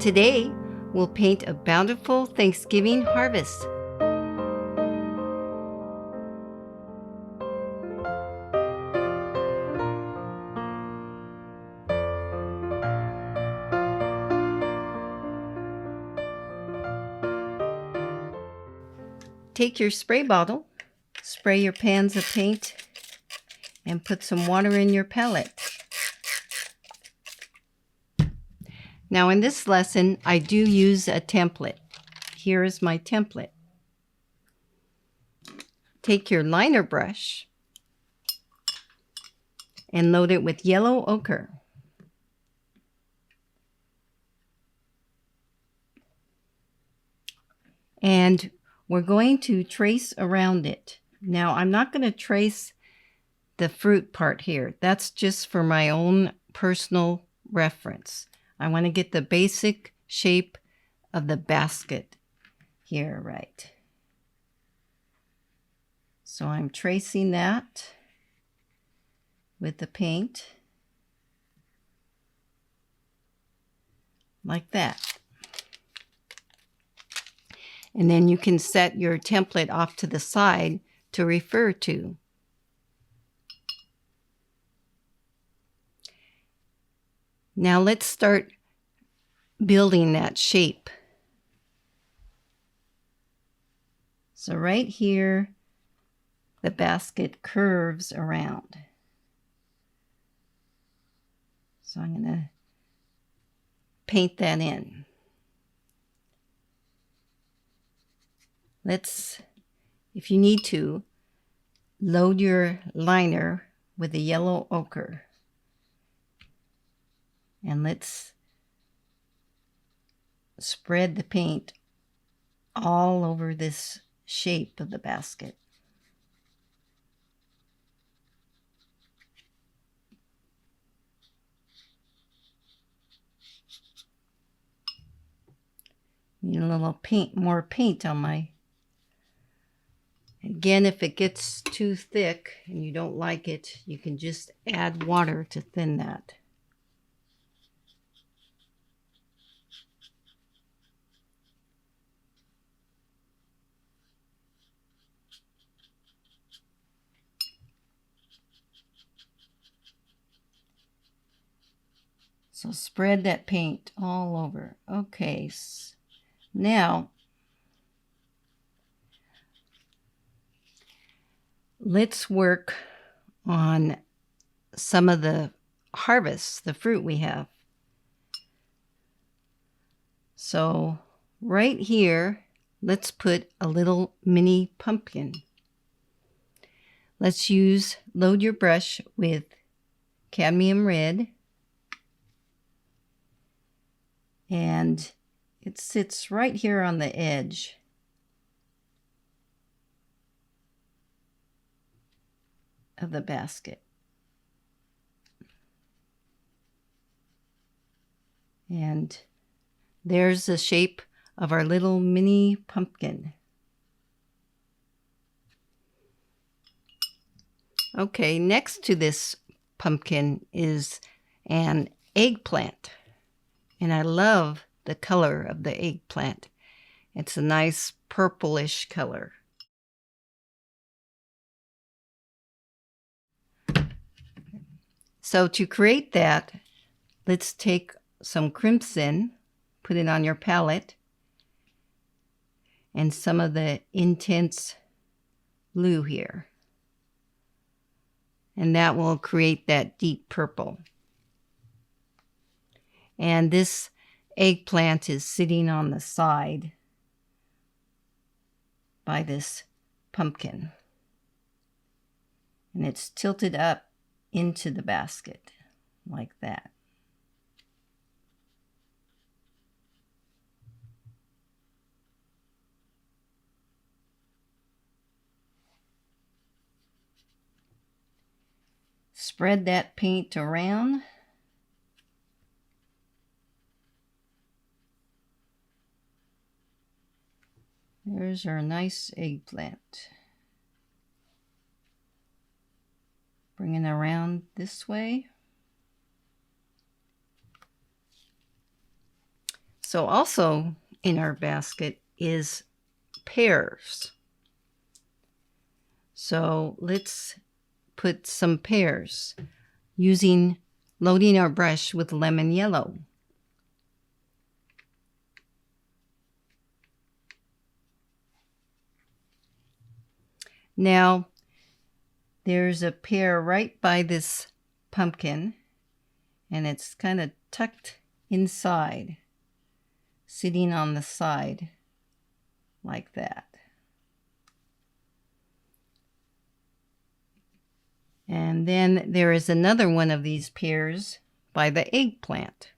Today, we'll paint a bountiful Thanksgiving harvest. Take your spray bottle, spray your pans of paint, and put some water in your palette. Now in this lesson, I do use a template. Here is my template. Take your liner brush and load it with yellow ochre. And we're going to trace around it. Now I'm not going to trace the fruit part here. That's just for my own personal reference. I want to get the basic shape of the basket here, right? So I'm tracing that with the paint like that. And then you can set your template off to the side to refer to. Now let's start building that shape. So right here, the basket curves around. So I'm going to paint that in. If you need to, load your liner with the yellow ochre. And let's spread the paint all over this shape of the basket. Need a little more paint on my... Again, if it gets too thick and you don't like it, you can just add water to thin that. So spread that paint all over. Okay, now let's work on some of the harvests, the fruit we have. So right here, let's put a little mini pumpkin. Let's load your brush with cadmium red. And it sits right here on the edge. Of the basket. And there's the shape of our little mini pumpkin. Okay, next to this pumpkin is an eggplant. And I love the color of the eggplant. It's a nice purplish color. So to create that, let's take some crimson, put it on your palette, and some of the intense blue here. And that will create that deep purple. And this eggplant is sitting on the side by this pumpkin. And it's tilted up into the basket like that. Spread that paint around. There's our nice eggplant. Bring it around this way. So also in our basket is pears. So let's put some pears loading our brush with lemon yellow. Now, there's a pear right by this pumpkin, and it's kind of tucked inside, sitting on the side like that. And then there is another one of these pears by the eggplant.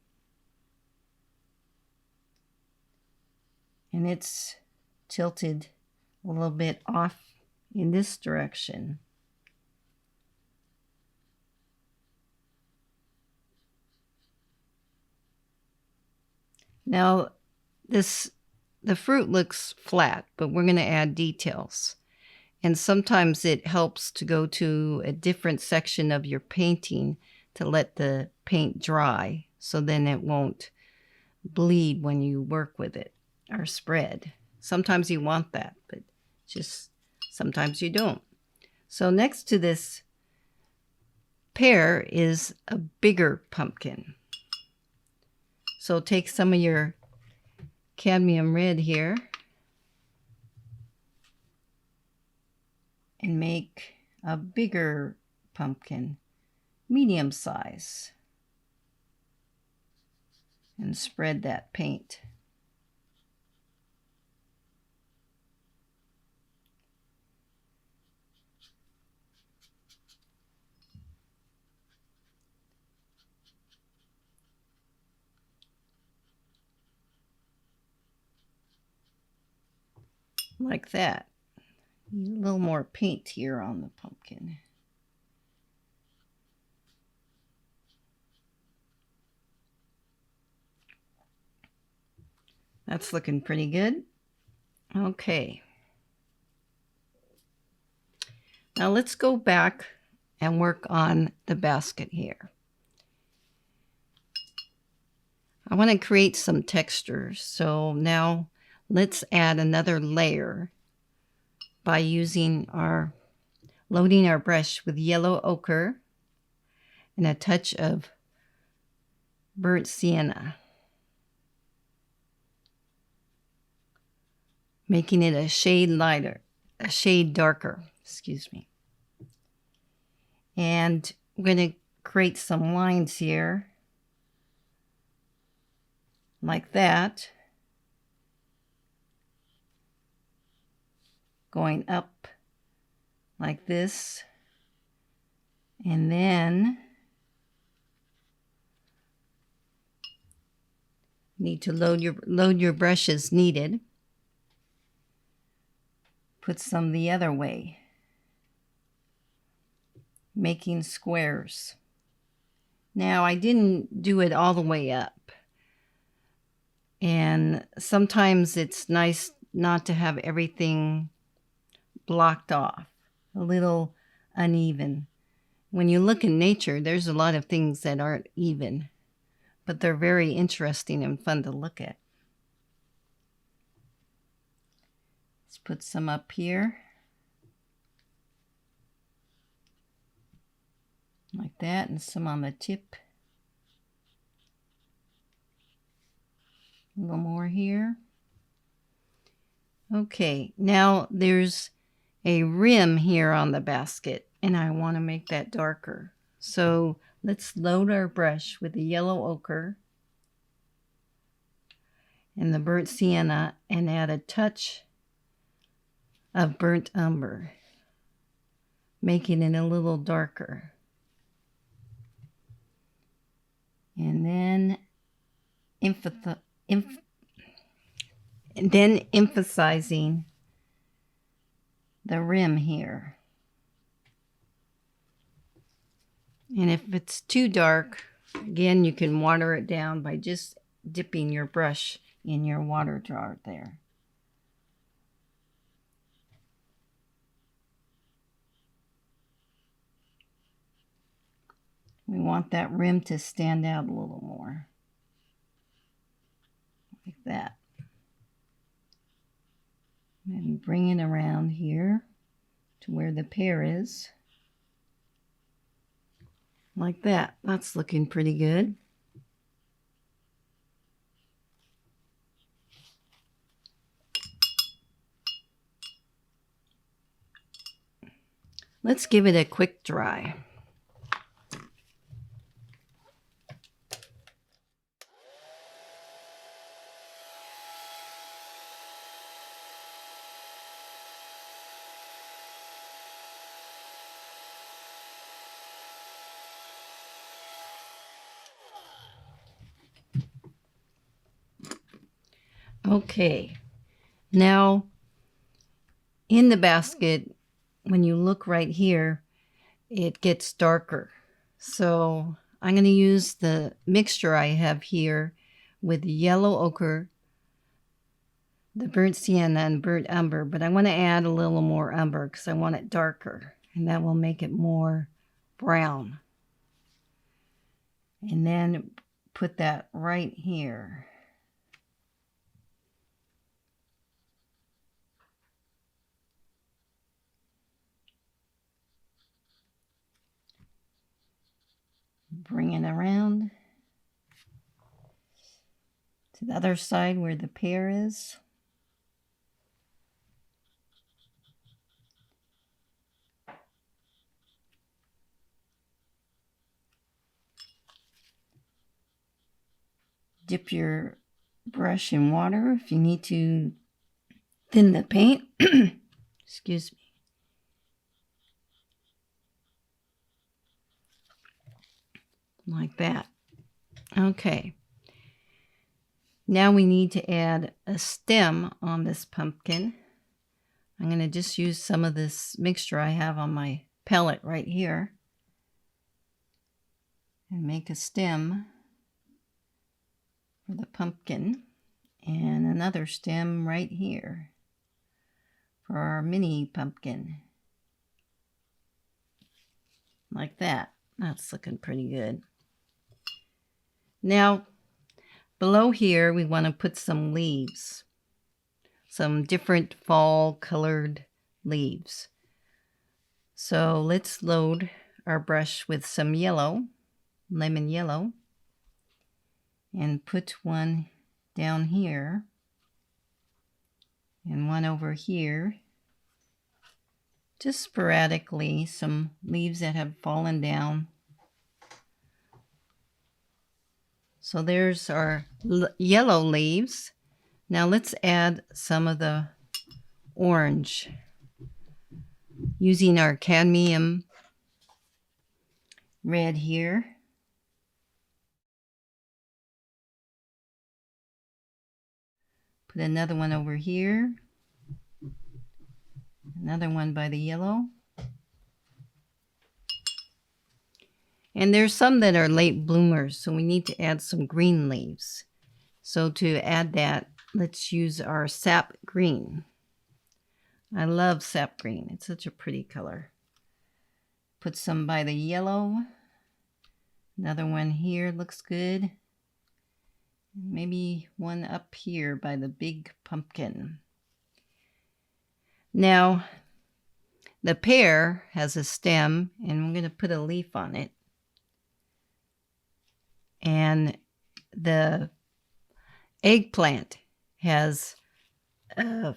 And it's tilted a little bit off in this direction. Now, the fruit looks flat, but we're going to add details. And sometimes it helps to go to a different section of your painting to let the paint dry, so then it won't bleed when you work with it or spread. Sometimes you want that, but just sometimes you don't. So next to this pear is a bigger pumpkin. So take some of your cadmium red here and make a bigger pumpkin, medium size, and spread that paint. Like that. Need a little more paint here on the pumpkin. That's looking pretty good. Okay. Now let's go back and work on the basket here. I want to create some texture. So now let's add another layer by loading our brush with yellow ochre and a touch of burnt sienna, making it a shade darker, excuse me. And we're going to create some lines here like that, going up like this, and then need to load your brush as needed. Put some the other way, making squares. Now I didn't do it all the way up, and sometimes it's nice not to have everything blocked off, a little uneven. When you look in nature, there's a lot of things that aren't even, but they're very interesting and fun to look at. Let's put some up here, like that, and some on the tip. A little more here. Okay, now there's a rim here on the basket, and I want to make that darker. So let's load our brush with the yellow ochre and the burnt sienna and add a touch of burnt umber, making it a little darker. And then emphasizing the rim here. And if it's too dark, again, you can water it down by just dipping your brush in your water jar there. We want that rim to stand out a little more. like that. And bring it around here to where the pear is. Like that. That's looking pretty good. Let's give it a quick dry. Okay, now in the basket, when you look right here, it gets darker. So I'm going to use the mixture I have here with yellow ochre, the burnt sienna, and burnt umber, but I want to add a little more umber because I want it darker, and that will make it more brown. And then put that right here. Bring it around to the other side where the pear is. Dip your brush in water if you need to thin the paint. Excuse me. Like that. Okay. Now we need to add a stem on this pumpkin. I'm going to just use some of this mixture I have on my palette right here and make a stem for the pumpkin and another stem right here for our mini pumpkin. Like that. That's looking pretty good. Now, below here, we want to put some leaves, some different fall colored leaves. So let's load our brush with some yellow, lemon yellow, and put one down here and one over here. Just sporadically, some leaves that have fallen down. So there's our yellow leaves. Now let's add some of the orange using our cadmium red here. Put another one over here. Another one by the yellow. And there's some that are late bloomers, so we need to add some green leaves. So to add that, let's use our sap green. I love sap green. It's such a pretty color. Put some by the yellow. Another one here looks good. Maybe one up here by the big pumpkin. Now, the pear has a stem, and I'm going to put a leaf on it. And the eggplant has a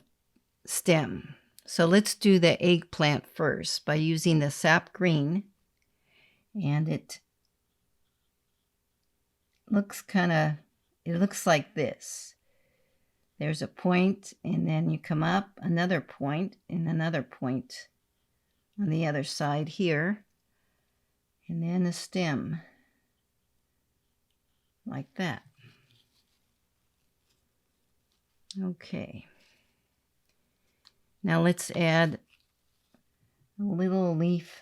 stem. So let's do the eggplant first by using the sap green. And it looks it looks like this. There's a point, and then you come up, another point, and another point on the other side here. And then a stem. Like that. Okay. Now let's add a little leaf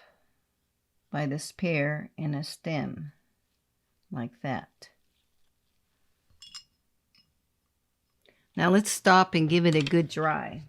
by this pear and a stem. Like that. Now let's stop and give it a good dry.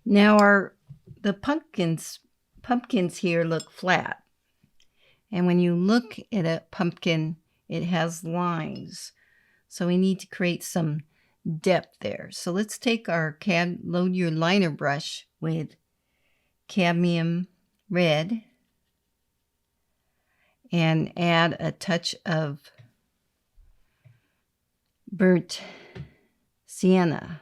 Now the pumpkins here look flat. And when you look at a pumpkin, it has lines. So we need to create some depth there. So let's take our load your liner brush with cadmium red and add a touch of burnt sienna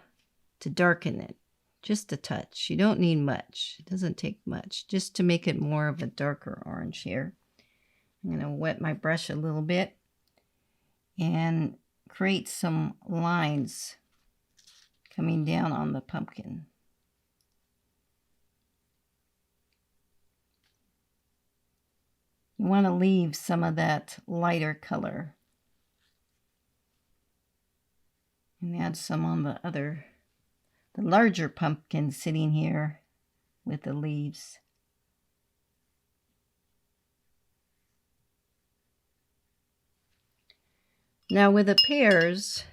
to darken it. Just a touch. You don't need much. It doesn't take much. Just to make it more of a darker orange here. I'm going to wet my brush a little bit and create some lines coming down on the pumpkin. You want to leave some of that lighter color and add some on the larger pumpkin sitting here with the leaves. Now with the pears,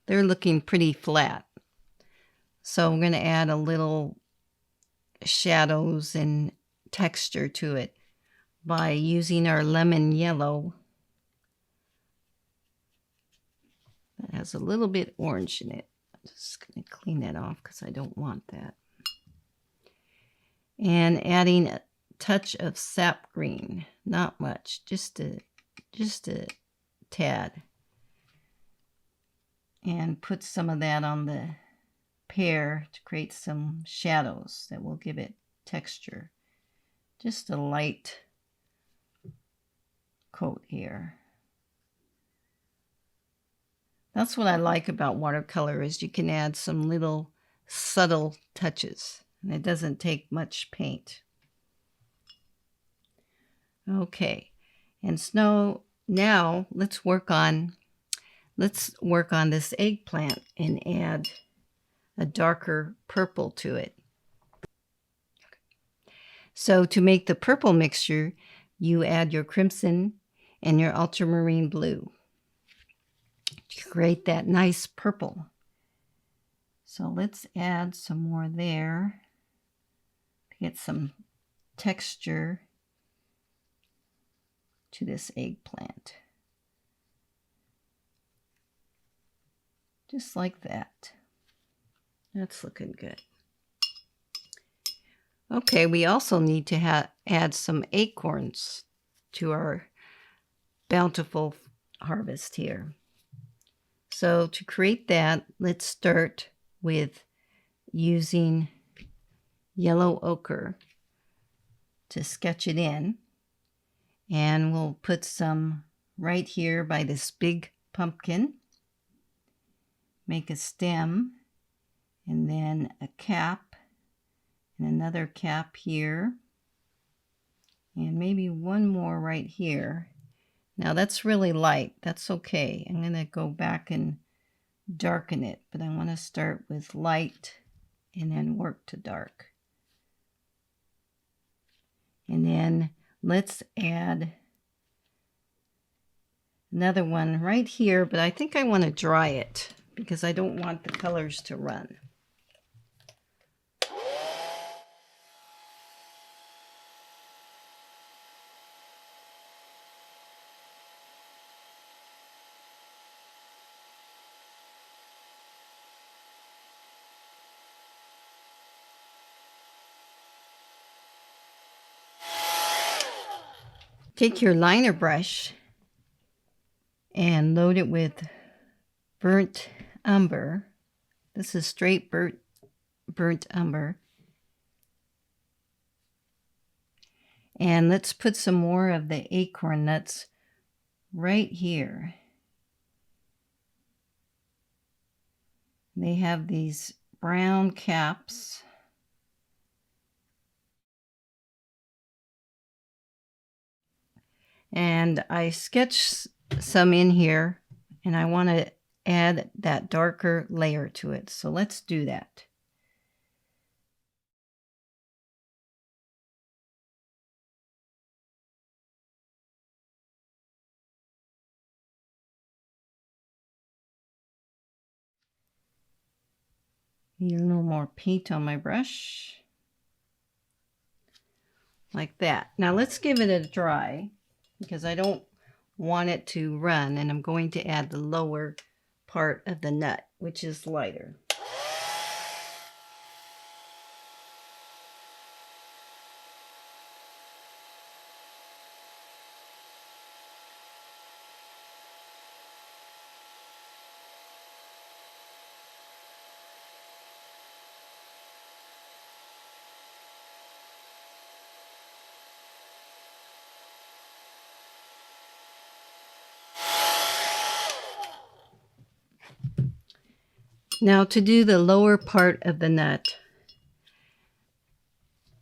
they're looking pretty flat. So I'm going to add a little shadows and texture to it by using our lemon yellow. That has a little bit orange in it. I'm just going to clean that off because I don't want that. And adding a touch of sap green. Not much, just a tad. And put some of that on the pear to create some shadows that will give it texture. Just a light coat here. That's what I like about watercolor, is you can add some little subtle touches, and it doesn't take much paint. Okay, and so now let's work on this eggplant and add a darker purple to it. So to make the purple mixture, you add your crimson and your ultramarine blue to create that nice purple. So let's add some more there to get some texture to this eggplant. Just like that. That's looking good. Okay, we also need to add some acorns to our bountiful harvest here. So to create that, let's start with using yellow ochre to sketch it in. And we'll put some right here by this big pumpkin. Make a stem and then a cap and another cap here. And maybe one more right here. Now that's really light. That's okay. I'm going to go back and darken it, but I want to start with light and then work to dark. And then let's add another one right here, but I think I want to dry it because I don't want the colors to run. Take your liner brush and load it with burnt umber. This is straight burnt umber. And let's put some more of the acorn nuts right here. They have these brown caps. And I sketched some in here, and I want to add that darker layer to it. So let's do that. Need a little more paint on my brush. Like that. Now let's give it a dry because I don't want it to run, and I'm going to add the lower part of the nut, which is lighter. Now to do the lower part of the nut,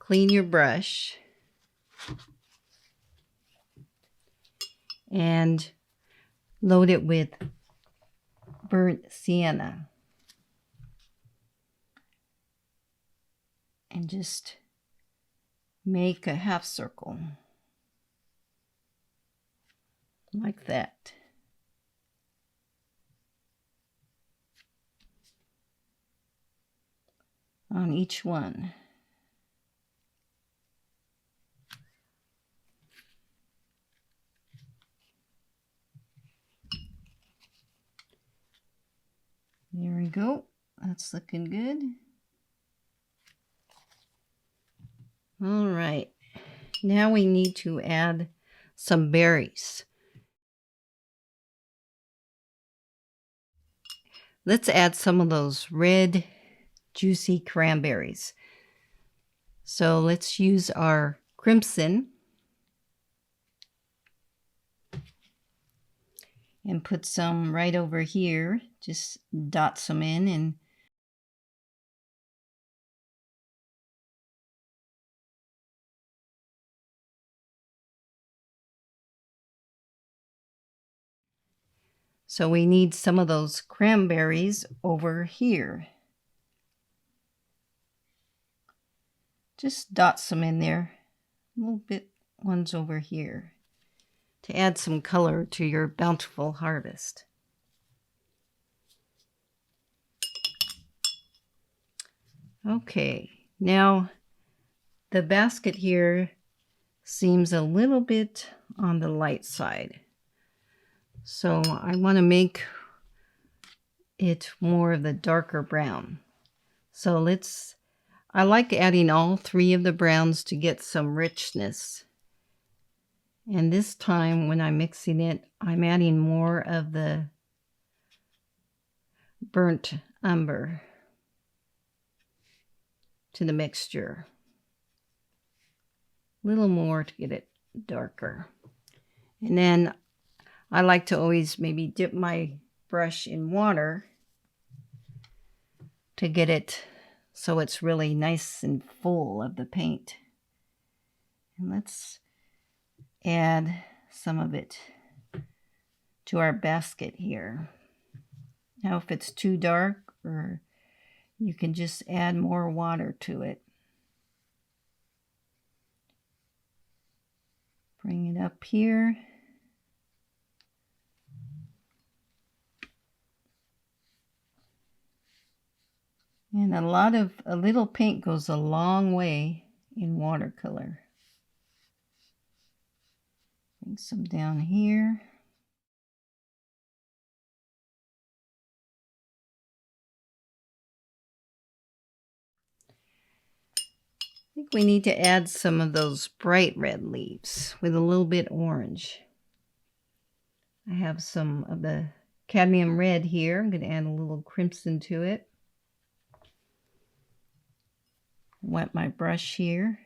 clean your brush and load it with burnt sienna. And just make a half circle like that. On each one. There we go. That's looking good. All right. Now we need to add some berries. Let's add some of those red, juicy cranberries. So let's use our crimson and put some right over here. Just dot some in and so we need some of those cranberries over here. Just dot some in there. A little bit ones over here to add some color to your bountiful harvest. Okay, now the basket here seems a little bit on the light side. So I want to make it more of the darker brown. So I like adding all three of the browns to get some richness. And this time when I'm mixing it, I'm adding more of the burnt umber to the mixture. A little more to get it darker. And then I like to always maybe dip my brush in water to get it so it's really nice and full of the paint. And let's add some of it to our basket here. Now if it's too dark, or you can just add more water to it. Bring it up here. And a little paint goes a long way in watercolor. Bring some down here. I think we need to add some of those bright red leaves with a little bit orange. I have some of the cadmium red here. I'm going to add a little crimson to it. Wet my brush here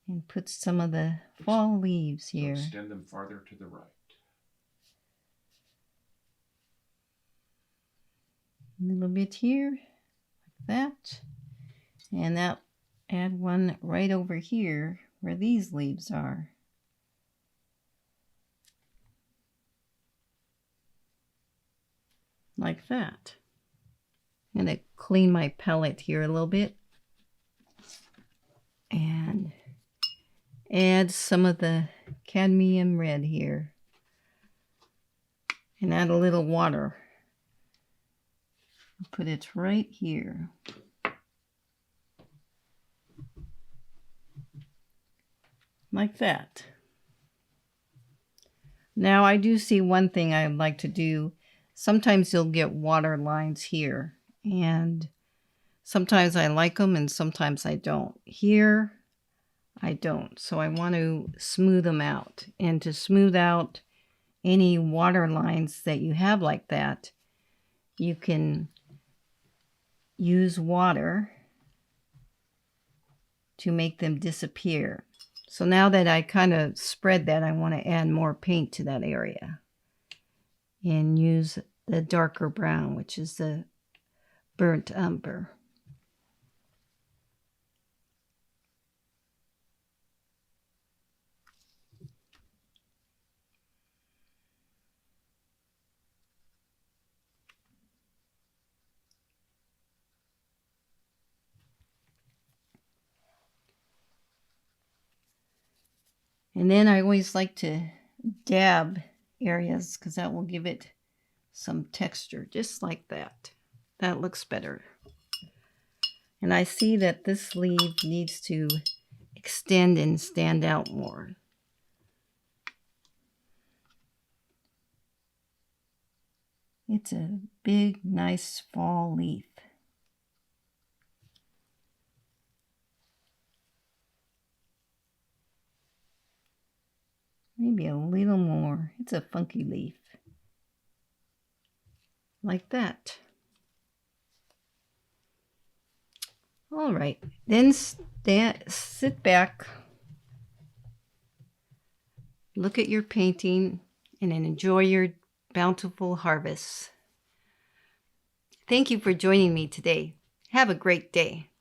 and put some of the fall leaves here. So extend them farther to the right. A little bit here, like that. And that add one right over here where these leaves are. Like that. I'm going to clean my palette here a little bit and add some of the cadmium red here and add a little water Put it right here. Like that. Now I do see one thing I'd like to do. Sometimes you'll get water lines here, and sometimes I like them and sometimes I don't. Here, I don't. So I want to smooth them out. And to smooth out any water lines that you have like that, you can use water to make them disappear. So now that I kind of spread that, I want to add more paint to that area and use the darker brown, which is the burnt umber. And then I always like to dab areas because that will give it some texture, just like that. That looks better. And I see that this leaf needs to extend and stand out more. It's a big, nice fall leaf. Maybe a little more. It's a funky leaf. Like that. All right. Then sit back, look at your painting, and enjoy your bountiful harvest. Thank you for joining me today. Have a great day.